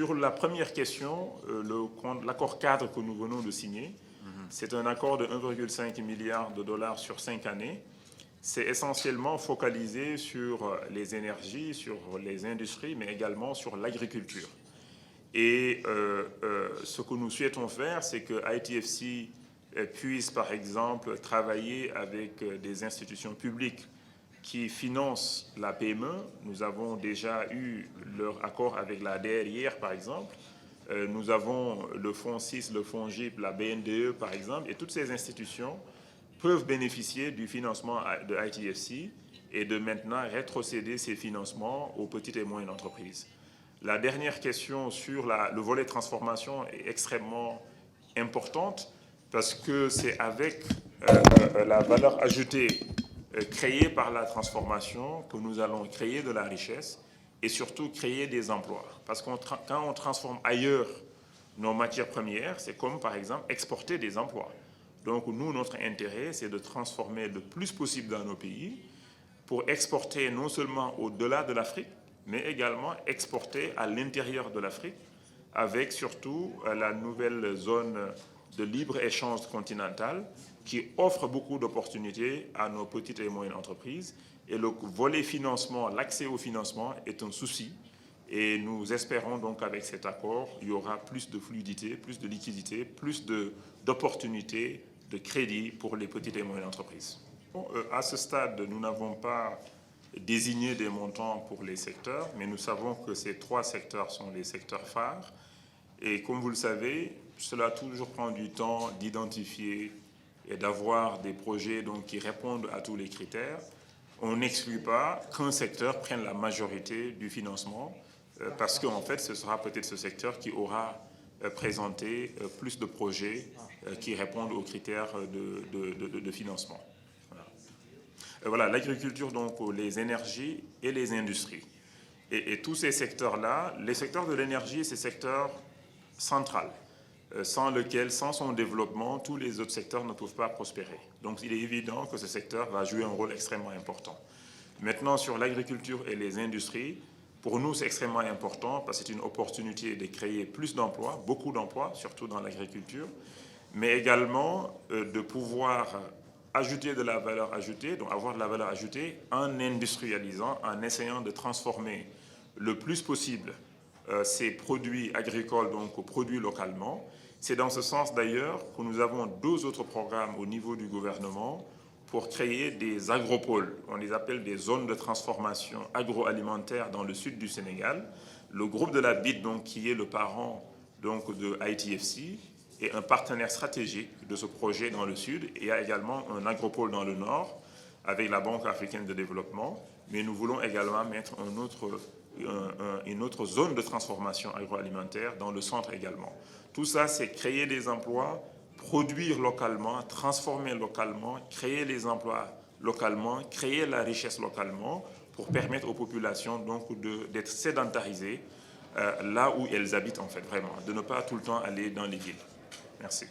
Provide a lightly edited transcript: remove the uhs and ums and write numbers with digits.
Sur la première question, l'accord cadre que nous venons de signer, c'est un accord de 1,5 milliard de dollars sur 5 années. C'est essentiellement focalisé sur les énergies, sur les industries, mais également sur l'agriculture. Et ce que nous souhaitons faire, c'est que ITFC puisse, par exemple, travailler avec des institutions publiques qui financent la PME. Nous avons déjà eu leur accord avec la DER hier, par exemple. Nous avons le Fonds 6, le Fonds GIP, la BNDE, par exemple, et toutes ces institutions peuvent bénéficier du financement de ITFC et de maintenant rétrocéder ces financements aux petites et moyennes entreprises. La dernière question sur le volet transformation est extrêmement importante parce que c'est avec la valeur ajoutée créée par la transformation que nous allons créer de la richesse et surtout créer des emplois. Parce que quand on transforme ailleurs nos matières premières, c'est comme par exemple exporter des emplois. Donc nous, notre intérêt, c'est de transformer le plus possible dans nos pays pour exporter non seulement au-delà de l'Afrique, mais également exporter à l'intérieur de l'Afrique, avec surtout la nouvelle zone de libre-échange continentale qui offre beaucoup d'opportunités à nos petites et moyennes entreprises. Et le volet financement, l'accès au financement est un souci. Et nous espérons donc qu'avec cet accord, il y aura plus de fluidité, plus de liquidité, plus d'opportunités, de crédit pour les petites et moyennes entreprises. À ce stade, nous n'avons pas désigné des montants pour les secteurs, mais nous savons que ces 3 secteurs sont les secteurs phares. Et comme vous le savez, cela toujours prend du temps d'identifier et d'avoir des projets donc, qui répondent à tous les critères. On n'exclut pas qu'un secteur prenne la majorité du financement, parce qu'en fait, ce sera peut-être ce secteur qui aura présenté plus de projets qui répondent aux critères de financement. Voilà, l'agriculture, donc les énergies et les industries. Et tous ces secteurs-là, les secteurs de l'énergie, c'est secteur central, sans son développement, tous les autres secteurs ne peuvent pas prospérer. Donc il est évident que ce secteur va jouer un rôle extrêmement important. Maintenant, sur l'agriculture et les industries, pour nous, c'est extrêmement important parce que c'est une opportunité de créer plus d'emplois, beaucoup d'emplois, surtout dans l'agriculture, mais également de pouvoir ajouter de la valeur ajoutée, donc avoir de la valeur ajoutée en industrialisant, en essayant de transformer le plus possible ces produits agricoles, donc produits localement. C'est dans ce sens d'ailleurs que nous avons 2 autres programmes au niveau du gouvernement pour créer des agropoles. On les appelle des zones de transformation agroalimentaire dans le sud du Sénégal. Le groupe de la BID, donc, qui est le parent donc, de ITFC, est un partenaire stratégique de ce projet dans le sud. Et il y a également un agropole dans le nord avec la Banque africaine de développement. Mais nous voulons également mettre une autre zone de transformation agroalimentaire dans le centre également. Tout ça, c'est créer des emplois, produire localement, transformer localement, créer les emplois localement, créer la richesse localement pour permettre aux populations donc d'être sédentarisées là où elles habitent en fait vraiment, de ne pas tout le temps aller dans les villes. Merci.